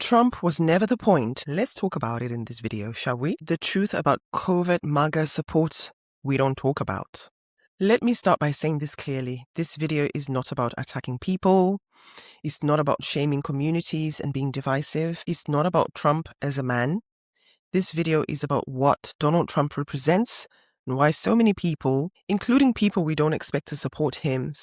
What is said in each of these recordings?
Trump was never the point. Let's talk about it in this video, shall we? The truth about covert MAGA support we don't talk about. Let me start by saying this clearly. This video is not about attacking people. It's not about shaming communities and being divisive. It's not about Trump as a man. This video is about what Donald Trump represents and why so many people, including people we don't expect to support him.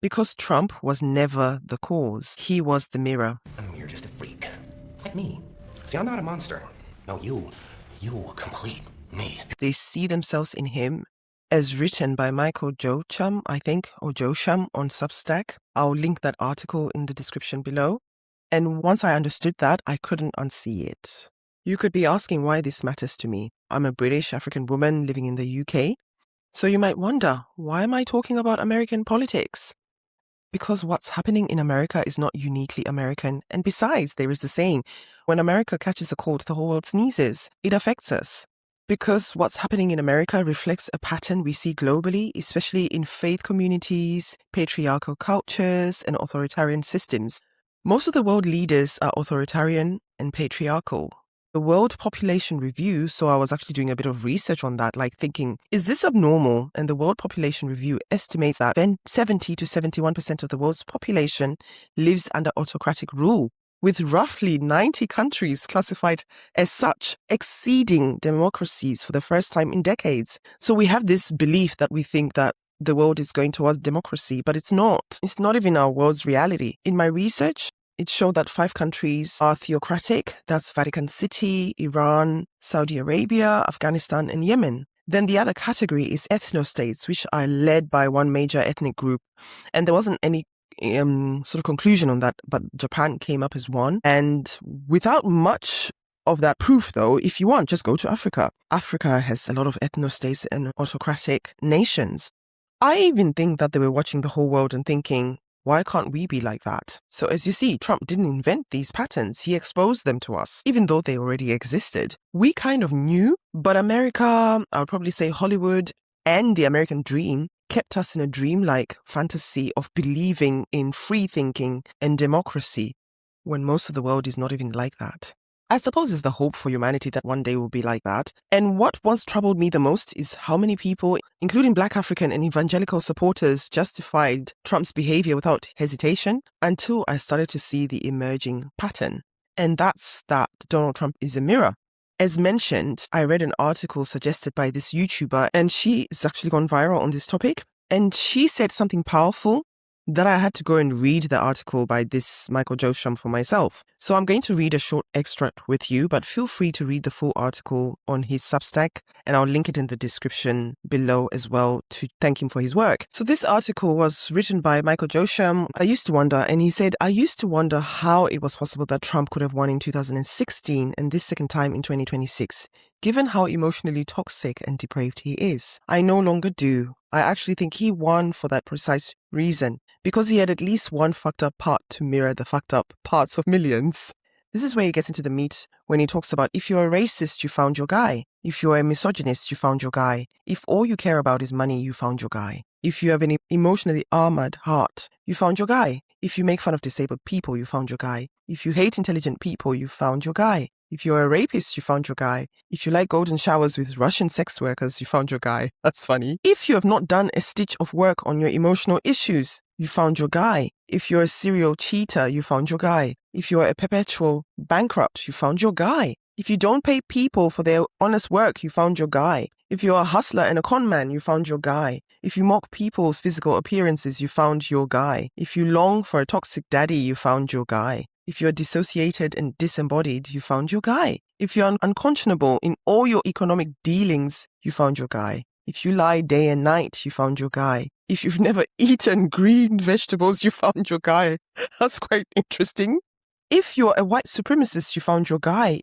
Because Trump was never the cause. He was the mirror. You're just a freak. Like me. See, I'm not a monster. No, you complete me. They see themselves in him, as written by Michael Joachim, I think, or Joachim on Substack. I'll link that article in the description below. And once I understood that, I couldn't unsee it. You could be asking why this matters to me. I'm a British African woman living in the UK. So you might wonder, why am I talking about American politics? Because what's happening in America is not uniquely American. And besides, there is the saying, when America catches a cold, the whole world sneezes. It affects us. Because what's happening in America reflects a pattern we see globally, especially in faith communities, patriarchal cultures, and authoritarian systems. Most of the world leaders are authoritarian and patriarchal. The World Population Review, so I was actually doing a bit of research on that, like thinking, is this abnormal? And the World Population Review estimates that 70 to 71% of the world's population lives under autocratic rule, with roughly 90 countries classified as such, exceeding democracies for the first time in decades. So we have this belief that we think that the world is going towards democracy, but it's not. It's not even our world's reality. In my research, it showed that 5 countries are theocratic. That's Vatican City, Iran, Saudi Arabia, Afghanistan, and Yemen. Then the other category is ethno-states, which are led by one major ethnic group. And there wasn't any sort of conclusion on that, but Japan came up as one. And without much of that proof, though, if you want, just go to Africa. Africa has a lot of ethno-states and autocratic nations. I even think that they were watching the whole world and thinking, why can't we be like that? So as you see, Trump didn't invent these patterns. He exposed them to us, even though they already existed. We kind of knew, but America, I would probably say Hollywood and the American dream kept us in a dreamlike fantasy of believing in free thinking and democracy when most of the world is not even like that. I suppose it's the hope for humanity that one day will be like that. And what once troubled me the most is how many people, including Black African and Evangelical supporters, justified Trump's behavior without hesitation until I started to see the emerging pattern. And that's that Donald Trump is a mirror. As mentioned, I read an article suggested by this YouTuber, and she has actually gone viral on this topic. And she said something powerful that I had to go and read the article by this Michael Joachim for myself. So I'm going to read a short extract with you, but feel free to read the full article on his Substack, and I'll link it in the description below as well to thank him for his work. So this article was written by Michael Joachim. I used to wonder, and he said, I used to wonder how it was possible that Trump could have won in 2016 and this second time in 2026, given how emotionally toxic and depraved he is. I no longer do. I actually think he won for that precise reason, because he had at least one fucked up part to mirror the fucked up parts of millions. This is where he gets into the meat when he talks about if you're a racist, you found your guy. If you're a misogynist, you found your guy. If all you care about is money, you found your guy. If you have an emotionally armored heart, you found your guy. If you make fun of disabled people, you found your guy. If you hate intelligent people, you found your guy. If you're a rapist, you found your guy. If you like golden showers with Russian sex workers, you found your guy. That's funny. If you have not done a stitch of work on your emotional issues, you found your guy. If you're a serial cheater, you found your guy. If you're a perpetual bankrupt, you found your guy. If you don't pay people for their honest work, you found your guy. If you're a hustler and a con man, you found your guy. If you mock people's physical appearances, you found your guy. If you long for a toxic daddy, you found your guy. If you're dissociated and disembodied, you found your guy. If you're unconscionable in all your economic dealings, you found your guy. If you lie day and night, you found your guy. If you've never eaten green vegetables, you found your guy. That's quite interesting. If you're a white supremacist, you found your guy.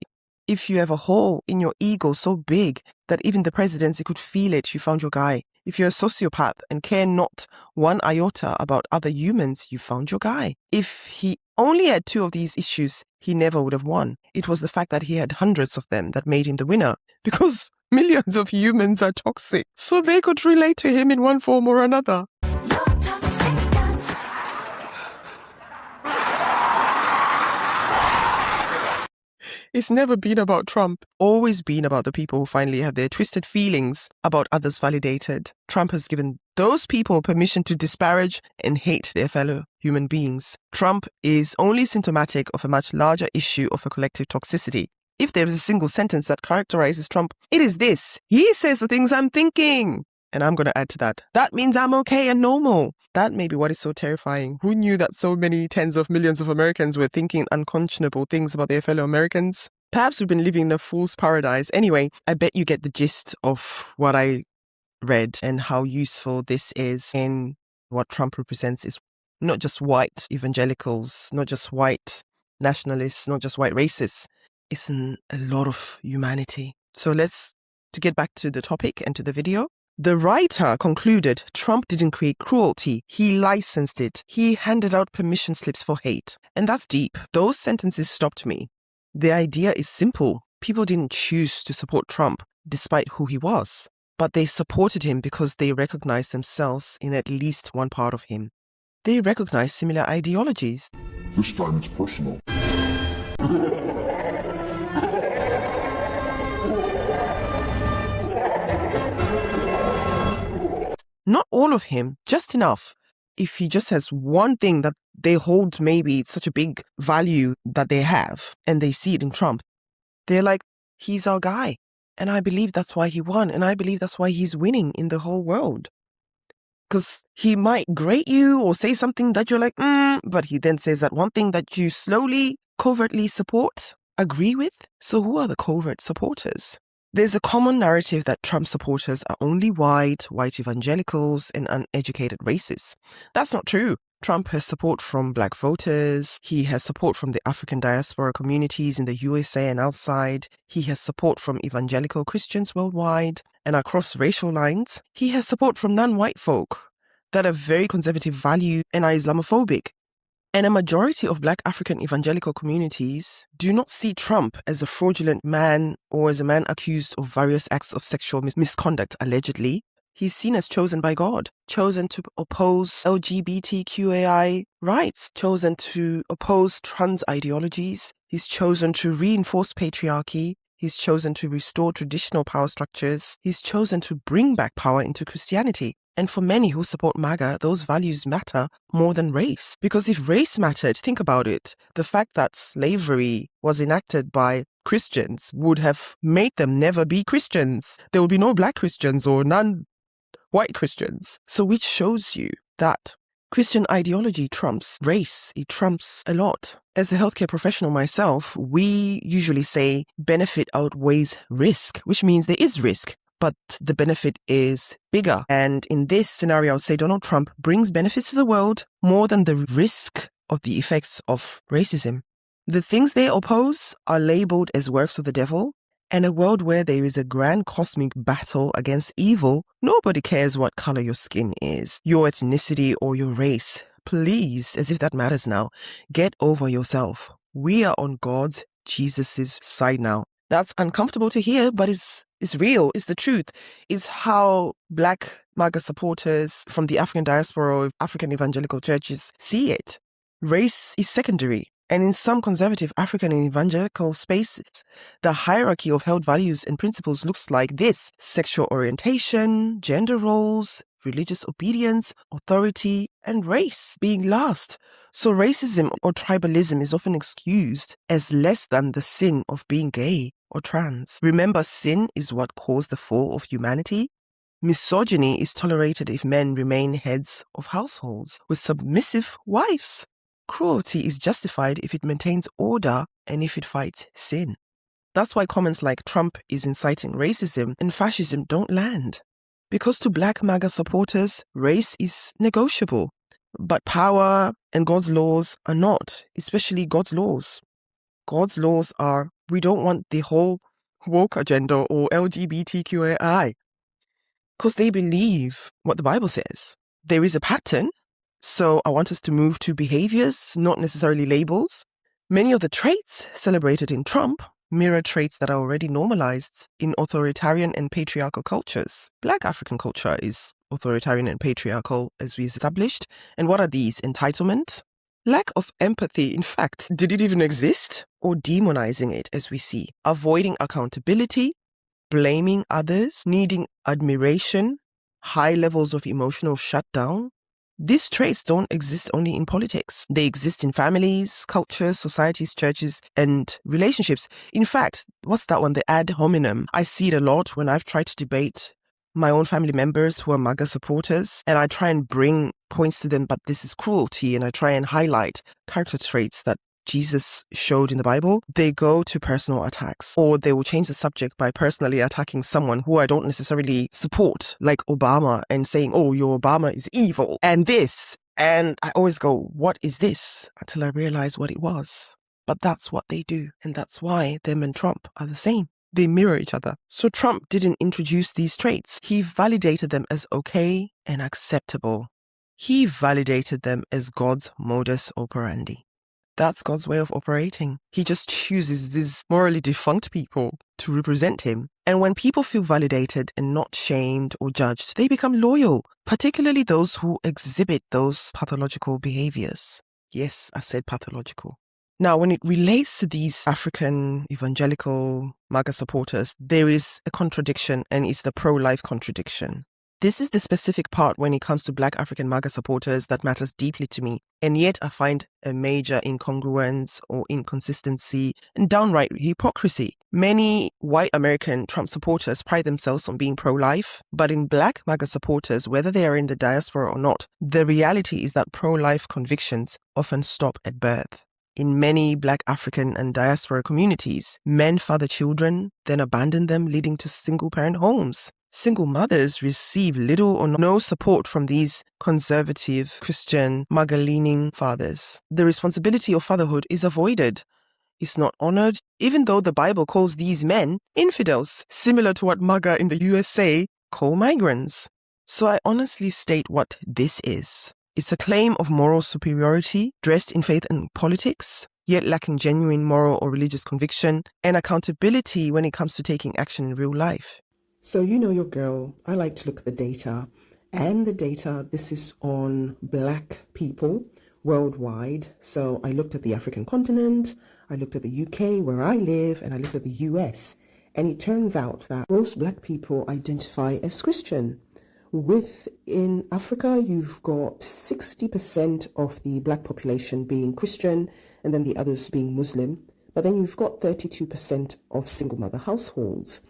If you have a hole in your ego so big that even the presidency could feel it, you found your guy. If you're a sociopath and care not one iota about other humans, you found your guy. If he only had 2 of these issues, he never would have won. It was the fact that he had hundreds of them that made him the winner. Because millions of humans are toxic, so they could relate to him in one form or another. It's never been about Trump. Always been about the people who finally have their twisted feelings about others validated. Trump has given those people permission to disparage and hate their fellow human beings. Trump is only symptomatic of a much larger issue of a collective toxicity. If there is a single sentence that characterizes Trump, it is this: he says the things I'm thinking. And I'm going to add to that. That means I'm okay and normal. That may be what is so terrifying. Who knew that so many tens of millions of Americans were thinking unconscionable things about their fellow Americans? Perhaps we've been living in a fool's paradise. Anyway, I bet you get the gist of what I read and how useful this is in what Trump represents is not just white evangelicals, not just white nationalists, not just white racists. It's a lot of humanity. So to get back to the topic and to the video. The writer concluded Trump didn't create cruelty, he licensed it. He handed out permission slips for hate. And that's deep. Those sentences stopped me. The idea is simple. People didn't choose to support Trump despite who he was, but they supported him because they recognized themselves in at least one part of him. They recognized similar ideologies. This time it's personal. Not all of him, just enough. If he just has one thing that they hold maybe such a big value that they have, and they see it in Trump, they're like, he's our guy. And I believe that's why he won. And I believe that's why he's winning in the whole world. Because he might grate you or say something that you're like, but he then says that one thing that you slowly, covertly support, agree with. So who are the covert supporters? There's a common narrative that Trump supporters are only white evangelicals, and uneducated racists. That's not true. Trump has support from black voters. He has support from the African diaspora communities in the USA and outside. He has support from evangelical Christians worldwide. And across racial lines, he has support from non-white folk that have very conservative value and are Islamophobic. And a majority of black African evangelical communities do not see Trump as a fraudulent man or as a man accused of various acts of sexual misconduct, allegedly. He's seen as chosen by God, chosen to oppose LGBTQAI rights, chosen to oppose trans ideologies. He's chosen to reinforce patriarchy. He's chosen to restore traditional power structures. He's chosen to bring back power into Christianity. And for many who support MAGA, those values matter more than race. Because if race mattered, think about it. The fact that slavery was enacted by Christians would have made them never be Christians. There would be no black Christians or non-white Christians. So which shows you that Christian ideology trumps race. It trumps a lot. As a healthcare professional myself, we usually say benefit outweighs risk, which means there is risk, but the benefit is bigger. And in this scenario, I would say Donald Trump brings benefits to the world more than the risk of the effects of racism. The things they oppose are labeled as works of the devil. And a world where there is a grand cosmic battle against evil, nobody cares what color your skin is, your ethnicity or your race. Please, as if that matters now, get over yourself. We are on God's, Jesus' side now. That's uncomfortable to hear, but it's real. It's the truth. It's how black MAGA supporters from the African diaspora or African evangelical churches see it. Race is secondary. And in some conservative African and evangelical spaces, the hierarchy of held values and principles looks like this: sexual orientation, gender roles, religious obedience, authority, and race being last. So racism or tribalism is often excused as less than the sin of being gay or trans. Remember, sin is what caused the fall of humanity. Misogyny is tolerated if men remain heads of households with submissive wives. Cruelty is justified if it maintains order and if it fights sin. That's why comments like Trump is inciting racism and fascism don't land. Because to black MAGA supporters, race is negotiable. But power and God's laws are not, especially God's laws. God's laws are, we don't want the whole woke agenda or LGBTQAI. Because they believe what the Bible says. There is a pattern. So I want us to move to behaviours, not necessarily labels. Many of the traits celebrated in Trump mirror traits that are already normalized in authoritarian and patriarchal cultures. Black African culture is authoritarian and patriarchal, as we established. And what are these? Entitlement, Lack of empathy, in fact, did it even exist? Or demonizing it, as we see. Avoiding accountability, blaming others, needing admiration, high levels of emotional shutdown. These traits don't exist only in politics. They exist in families, cultures, societies, churches, and relationships. In fact, what's that one? The ad hominem. I see it a lot when I've tried to debate my own family members who are MAGA supporters, and I try and bring points to them, but this is cruelty, and I try and highlight character traits that Jesus showed in the Bible. They go to personal attacks, or they will change the subject by personally attacking someone who I don't necessarily support, like Obama, and saying, oh, your Obama is evil, and this. And I always go, what is this? Until I realize what it was. But that's what they do, and that's why them and Trump are the same. They mirror each other. So Trump didn't introduce these traits. He validated them as okay and acceptable. He validated them as God's modus operandi. That's God's way of operating. He just chooses these morally defunct people to represent him. And when people feel validated and not shamed or judged, they become loyal, particularly those who exhibit those pathological behaviours. Yes, I said pathological. Now, when it relates to these African evangelical MAGA supporters, there is a contradiction, and it's the pro-life contradiction. This is the specific part when it comes to Black African MAGA supporters that matters deeply to me, and yet I find a major incongruence or inconsistency and downright hypocrisy. Many white American Trump supporters pride themselves on being pro-life, but in Black MAGA supporters, whether they are in the diaspora or not, the reality is that pro-life convictions often stop at birth. In many Black African and diaspora communities, men father children, then abandon them, leading to single-parent homes. Single mothers receive little or no support from these conservative, Christian, MAGA-leaning fathers. The responsibility of fatherhood is avoided. It's not honored, even though the Bible calls these men infidels, similar to what MAGA in the USA call migrants. So I honestly state what this is. It's a claim of moral superiority, dressed in faith and politics, yet lacking genuine moral or religious conviction and accountability when it comes to taking action in real life. So you know your girl, I like to look at the data. And the data, this is on Black people worldwide. So I looked at the African continent, I looked at the UK where I live, and I looked at the US. And it turns out that most Black people identify as Christian. Within Africa, you've got 60% of the Black population being Christian, and then the others being Muslim. But then you've got 32% of single mother households,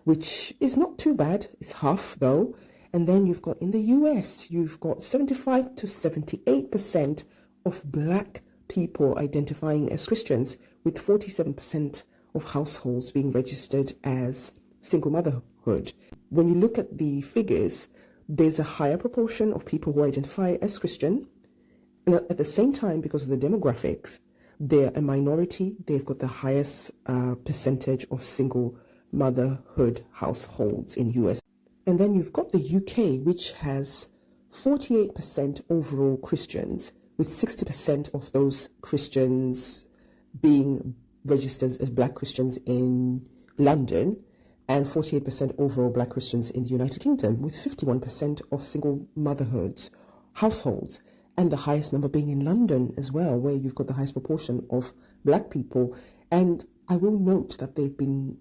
which is not too bad. It's half though. And then you've got in the US, you've got 75 to 78% of Black people identifying as Christians, with 47% of households being registered as single motherhood. When you look at the figures, there's a higher proportion of people who identify as Christian. And at the same time, because of the demographics, they're a minority. They've got the highest percentage of single motherhood households in US. And then you've got the UK, which has 48% overall Christians, with 60% of those Christians being registered as Black Christians in London, and 48% overall Black Christians in the United Kingdom, with 51% of single motherhoods households, and the highest number being in London as well, where you've got the highest proportion of Black people. And I will note that they've been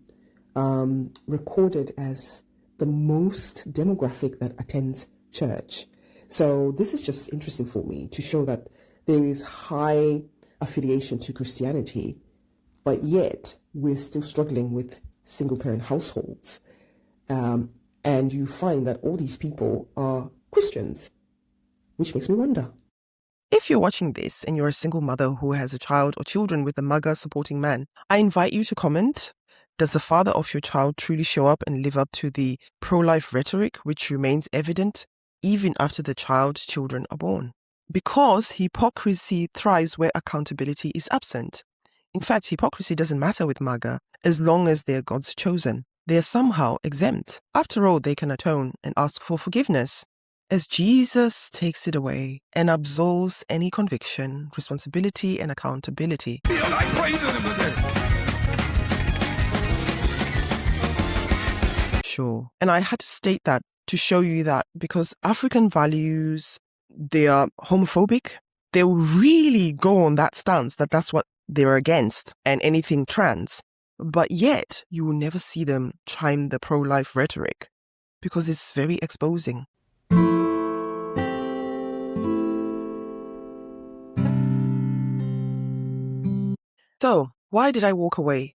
recorded as the most demographic that attends church. So this is just interesting for me to show that there is high affiliation to Christianity, but yet we're still struggling with single parent households. And you find that all these people are Christians, which makes me wonder. If you're watching this and you're a single mother who has a child or children with a MAGA supporting man, I invite you to comment. Does the father of your child truly show up and live up to the pro-life rhetoric which remains evident even after the children are born? Because hypocrisy thrives where accountability is absent. In fact, hypocrisy doesn't matter with MAGA as long as they're God's chosen. They are somehow exempt. After all, they can atone and ask for forgiveness, as Jesus takes it away and absolves any conviction, responsibility, and accountability. Sure. And I had to state that to show you that because African values, they are homophobic, They'll really go on that stance that that's what they're against and anything trans. But yet, you will never see them chime the pro-life rhetoric because it's very exposing. So, why did I walk away?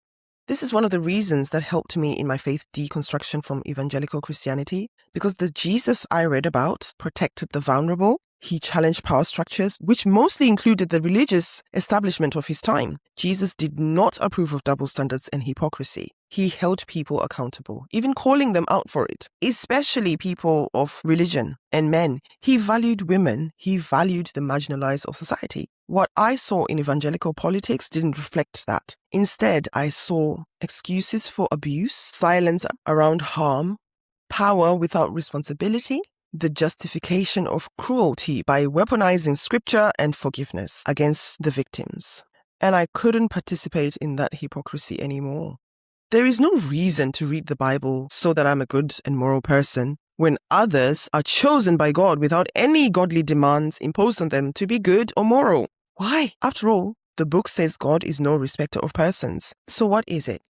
This is one of the reasons that helped me in my faith deconstruction from evangelical Christianity, because the Jesus I read about protected the vulnerable. He challenged power structures, which mostly included the religious establishment of his time. Jesus did not approve of double standards and hypocrisy. He held people accountable, even calling them out for it, especially people of religion and men. He valued women. He valued the marginalized of society. What I saw in evangelical politics didn't reflect that. Instead, I saw excuses for abuse, silence around harm, power without responsibility, the justification of cruelty by weaponizing scripture and forgiveness against the victims. And I couldn't participate in that hypocrisy anymore. There is no reason to read the Bible so that I'm a good and moral person when others are chosen by God without any godly demands imposed on them to be good or moral. Why? After all, the book says God is no respecter of persons. So what is it?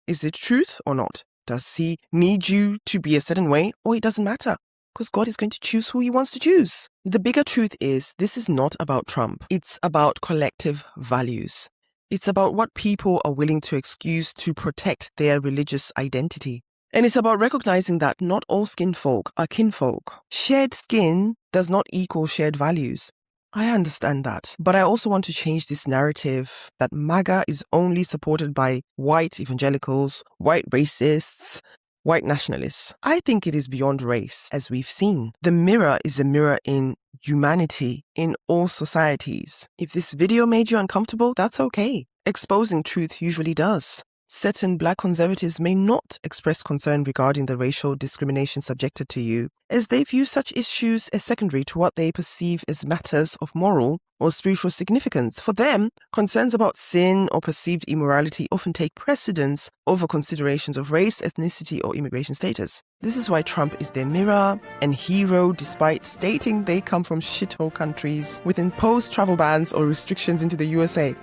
Is it truth or not? Does he need you to be a certain way, or it doesn't matter? Because God is going to choose who he wants to choose. The bigger truth is, this is not about Trump. It's about collective values. It's about what people are willing to excuse to protect their religious identity. And it's about recognizing that not all skin folk are kinfolk. Shared skin does not equal shared values. I understand that, but I also want to change this narrative that MAGA is only supported by white evangelicals, white racists, white nationalists. I think it is beyond race, as we've seen. The mirror is a mirror in humanity, in all societies. If this video made you uncomfortable, that's okay. Exposing truth usually does. Certain black conservatives may not express concern regarding the racial discrimination subjected to you, as they view such issues as secondary to what they perceive as matters of moral or spiritual significance. For them, concerns about sin or perceived immorality often take precedence over considerations of race, ethnicity, or immigration status. This is why Trump is their mirror and hero, despite stating they come from shithole countries with imposed travel bans or restrictions into the USA.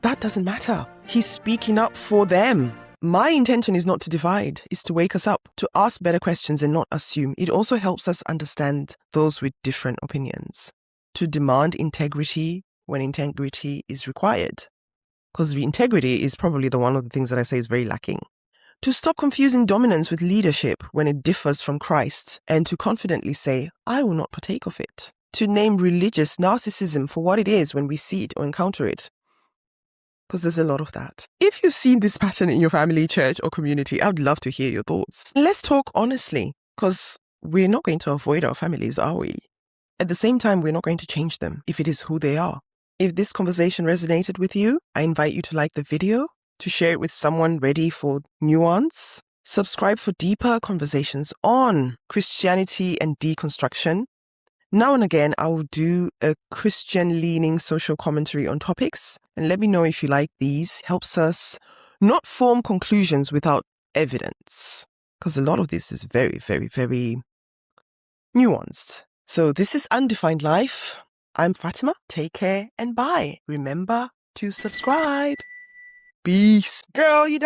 That doesn't matter. He's speaking up for them. My intention is not to divide, it's to wake us up, to ask better questions and not assume. It also helps us understand those with different opinions, to demand integrity when integrity is required. Because the integrity is probably one of the things that I say is very lacking. To stop confusing dominance with leadership when it differs from Christ, and to confidently say, I will not partake of it. To name religious narcissism for what it is when we see it or encounter it. Because there's a lot of that. If you've seen this pattern in your family, church, or community, I would love to hear your thoughts. Let's talk honestly, because we're not going to avoid our families, are we? At the same time, we're not going to change them if it is who they are. If this conversation resonated with you, I invite you to like the video, to share it with someone ready for nuance, subscribe for deeper conversations on Christianity and deconstruction. Now and again, I will do a Christian-leaning social commentary on topics, and let me know if you like these. Helps us not form conclusions without evidence, because a lot of this is very, very, very nuanced. So this is Undefined Life. I'm Fatima. Take care and bye. Remember to subscribe. Peace. Girl, you done.